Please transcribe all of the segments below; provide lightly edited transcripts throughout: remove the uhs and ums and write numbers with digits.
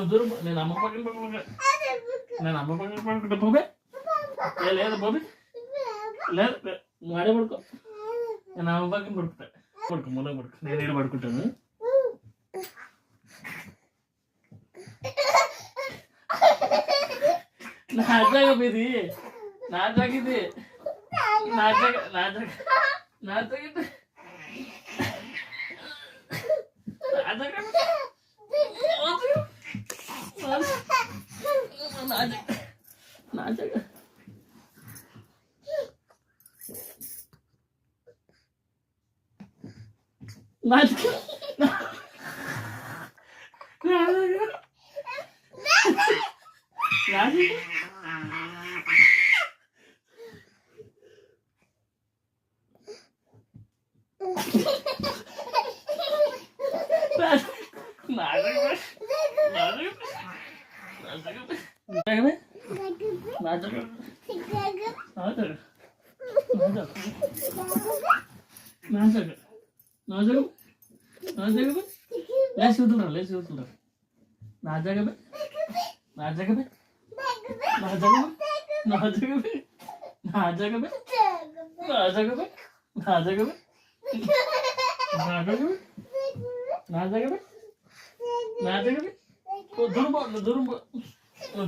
దూరం నేను అమ్మ పక్కన పడుకుంటా నేను అమ్మ పక్కన పడుకుంటా బాబే లేదు బాబీ లేదు నువ్వు ఆడే పడుకో నేను అమ్మ పక్కన పడుకుంటా పడుకో మూల పడుకో నేను ఏడు పడుకుంటాను నా జాగ ఇది నా జాగ ఇది నా జాగ నా జాగ నా జాగ ఇది నా జాగ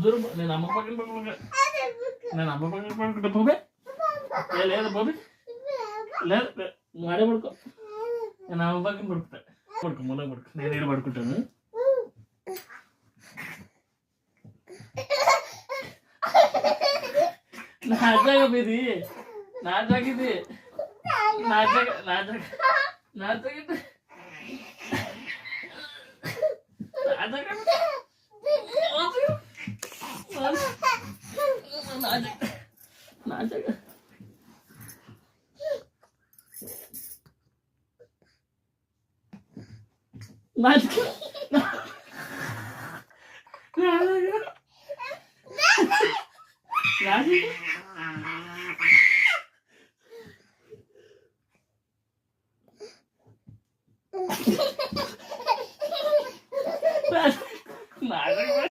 దూరం నేను అమ్మ పక్కన పడుకుంటా నేను అమ్మ పక్కన పడుకుంటా బాబే లేదు బాబీ లేదు నువ్వు ఆడే పడుకో నేను అమ్మ పక్కన పడుకుంటా పడుకో మూల పడుకో నేను ఏడు పడుకుంటాను నా జాగ ఇది నా జాగ ఇది నా జాగ నా జాగ నా జాగ ఇది నా జాగ నా జాగ Lagi